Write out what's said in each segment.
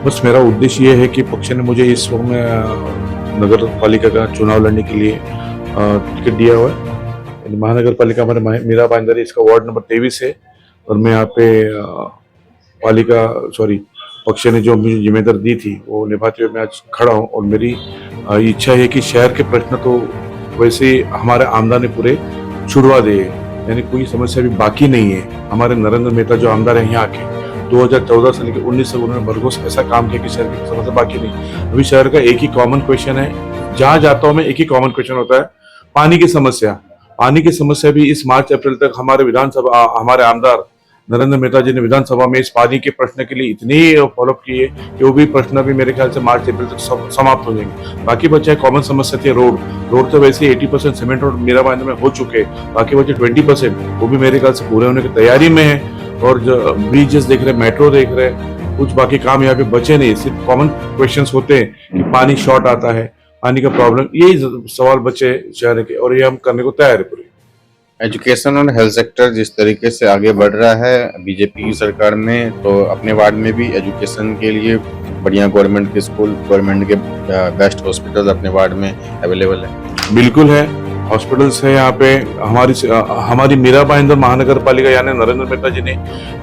बस मेरा उद्देश्य ये है कि पक्ष ने मुझे इस वक्त में नगर पालिका का चुनाव लड़ने के लिए टिकट दिया हुआ है। यानी महानगर पालिका हमारे मीरा भाईंदर, इसका वार्ड नंबर 23 है और मैं यहाँ पे पक्ष ने जो मुझे जिम्मेदारी दी थी वो निभाते हुए मैं आज खड़ा हूँ। और मेरी इच्छा है कि शहर के प्रश्न तो वैसे हमारे आमदार ने पूरे छुड़वा दिए, यानी कोई समस्या भी बाकी नहीं है। हमारे नरेंद्र मेहता जो आमदार है यहाँ के 2014 से लेकर 19 तक उन्होंने भरघोस ऐसा काम किया कि शहर की समस्या बाकी नहीं। अभी शहर का एक ही कॉमन क्वेश्चन है, जहां जाता हूं मैं एक ही कॉमन क्वेश्चन होता है, पानी की समस्या। पानी की समस्या भी इस मार्च अप्रैल तक हमारे आमदार नरेंद्र मेहता जी ने विधानसभा में इस पानी के प्रश्न के लिए इतनी फॉलोअप किए कि वो भी प्रश्न भी मेरे ख्याल से मार्च अप्रैल तक समाप्त हो जाएंगे। बाकी बचे कॉमन समस्या थी रोड तो वैसे 80% सीमेंट रोड मीरा भाईंदर में हो चुके, बाकी बचे 20% वो भी मेरे ख्याल से पूरे होने की तैयारी में है। और जो ब्रिजेस देख रहे, मेट्रो देख रहे, कुछ बाकी काम यहाँ पे बचे नहीं। सिर्फ कॉमन क्वेश्चंस होते हैं कि पानी शॉर्ट आता है, पानी का प्रॉब्लम, यही सवाल बचे शहर के, और ये हम करने को तैयार है पूरी। एजुकेशन और हेल्थ सेक्टर जिस तरीके से आगे बढ़ रहा है बीजेपी की सरकार में, तो अपने वार्ड में भी एजुकेशन के लिए बढ़िया गवर्नमेंट के स्कूल, गवर्नमेंट के बेस्ट हॉस्पिटल अपने वार्ड में अवेलेबल है। बिल्कुल है, हॉस्पिटल्स है यहाँ पे। हमारी मीरा भाईंदर महानगर पालिका यानी नरेंद्र मेहता जी ने,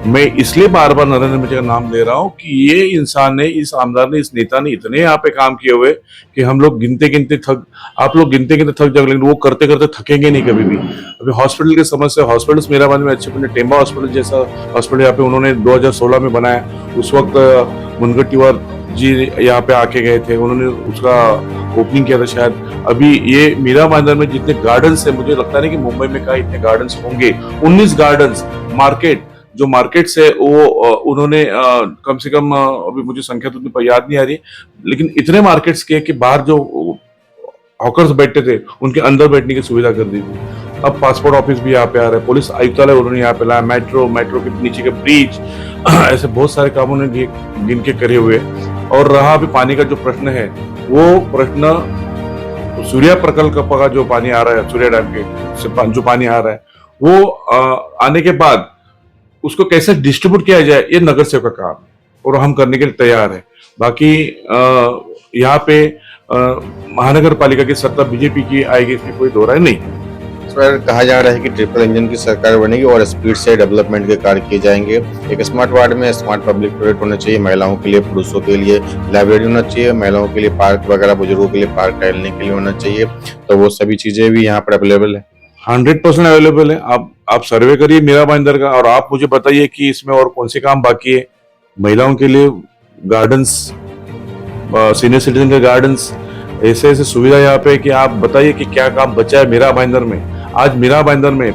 मैं इसलिए बार बार नरेंद्र मेहता का नाम ले रहा हूँ कि ये इंसान ने, इस आमदार ने, इस नेता ने इतने यहाँ पे काम किए हुए कि आप लोग गिनते गिनते थक जाओगे, लेकिन वो करते करते थकेंगे नहीं कभी भी। अभी हॉस्पिटल की समस्या, हॉस्पिटल्स मीरा भाईंदर में अच्छे बने। टेम्बा हॉस्पिटल जैसा हॉस्पिटल यहाँ पे उन्होंने 2016 में बनाया। उस वक्त मुनगंटीवार जी यहाँ पे आके गए थे, उन्होंने उसका ओपनिंग किया था शायद। अभी ये मीरा भाईंदर में जितने गार्डन्स है, मुझे लगता नहीं कि मुंबई में कहा इतने गार्डन्स होंगे। 19 गार्डन्स, मार्केट्स है वो उन्होंने कम से कम, अभी मुझे संख्या तो उतनी याद नहीं आ रही, लेकिन इतने मार्केट्स के कि बाहर जो हॉकर्स बैठते थे उनके अंदर बैठने की सुविधा कर दी थी। अब पासपोर्ट ऑफिस भी यहाँ पे आ रहा है, पुलिस आयुक्तालय उन्होंने यहाँ पे लाया, मेट्रो के नीचे के ब्रिज, ऐसे बहुत सारे काम उन्होंने गिन के करे हुए। और रहा अभी पानी का जो प्रश्न है, वो प्रश्न सूर्या प्रकल्प का जो पानी आ रहा है, सूर्या डैम के से जो पानी आ रहा है, वो आने के बाद उसको कैसे डिस्ट्रीब्यूट किया जाए, ये नगर सेवक का काम है और हम करने के लिए तैयार है। बाकी यहाँ पे महानगर पालिका की सत्ता बीजेपी की आएगी, इसमें कोई दो राय नहीं। इस बार कहा जा रहा है कि ट्रिपल इंजन की सरकार बनेगी और स्पीड से डेवलपमेंट के कार्य किए जाएंगे। एक स्मार्ट वार्ड में स्मार्ट पब्लिक टॉयलेट होना चाहिए, महिलाओं के लिए, पुरुषों के लिए लाइब्रेरी होना चाहिए, महिलाओं के लिए पार्क वगैरह, बुजुर्गों के लिए पार्क टहलने के लिए होना चाहिए। तो वो सभी चीजें भी यहाँ पर अवेलेबल है, 100% अवेलेबल है। आप सर्वे करिए मीरा भाईंदर का और आप मुझे बताइए कि इसमें और कौन से काम बाकी है। महिलाओं के लिए गार्डन्स, सीनियर सिटीजन के गार्डन्स, ऐसे सुविधा यहाँ पे कि आप बताइए कि क्या काम बचा है मीरा भाईंदर में। आज मीरा भाईंदर में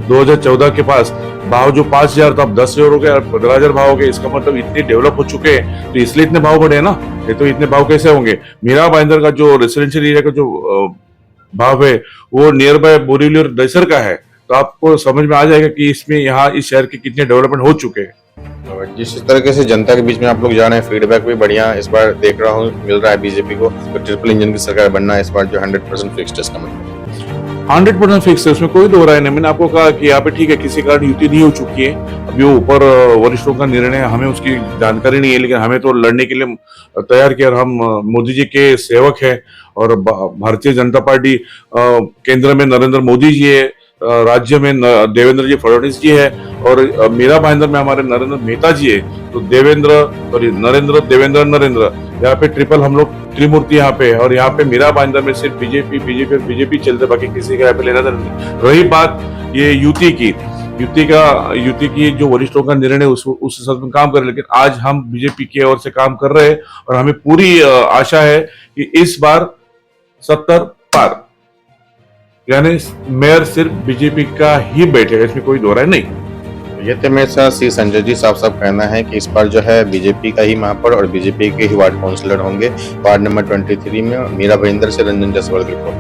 2014 के पास भाव जो 5,000 था, अब 10,000 हो गया, 15,000 भाव हो गए। इसका मतलब इतने डेवलप हो चुके हैं, तो इसलिए इतने भाव बढ़े ना, ये तो इतने भाव कैसे होंगे। मीरा भाईंदर का जो रेसिडेंशियल एरिया का जो भाव है वो नियर बाय बोरीवली और दहिसर का है, तो आपको समझ में आ जाएगा कि इसमें यहाँ इस शहर के कितने डेवलपमेंट हो चुके हैं। जिस तरीके से जनता के बीच में आप लोग जा रहे हैं, फीडबैक भी बढ़िया इस बार देख रहा हूँ मिल रहा है बीजेपी को। तो ट्रिपल इंजन की सरकार बनना है इस बार, जो 100% फिक्स्ड है, इसका मतलब 100% फिक्स है, उसमें कोई दो राय नहीं। मैंने आपको कहा कि यहाँ पे ठीक है, किसी कारण युति नहीं हो चुकी है, अभी वो ऊपर वरिष्ठों का निर्णय है, हमें उसकी जानकारी नहीं है, लेकिन हमें तो लड़ने के लिए तैयार किया। और हम मोदी जी के सेवक हैं और भारतीय जनता पार्टी केंद्र में नरेंद्र मोदी जी है, राज्य में देवेंद्र जी फडणवीस जी है, और मीरा भाईंदर में हमारे नरेंद्र मेहता जी है। तो नरेंद्र यहाँ पे ट्रिपल, हम लोग त्रिमूर्ति यहाँ पे है। और यहाँ पे मीरा भाईंदर में सिर्फ बीजेपी चलते, बाकी किसी का यहाँ पे लेना देना नहीं। रही बात ये युति की जो वरिष्ठों का निर्णय उस हिसाब में काम करे, लेकिन आज हम बीजेपी की ओर से काम कर रहे हैं और हमें पूरी आशा है कि इस बार 70 पार, यानी मेयर सिर्फ बीजेपी का ही बैठेगा, इसमें कोई दो राय नहीं। ये तो मेरे साथ श्री संजय जी साफ कहना है कि इस बार जो है बीजेपी का ही महापौर और बीजेपी के ही वार्ड काउंसिलर होंगे। वार्ड नंबर 23 में मीरा भाईंदर से रंजन जायसवाल की रिपोर्ट।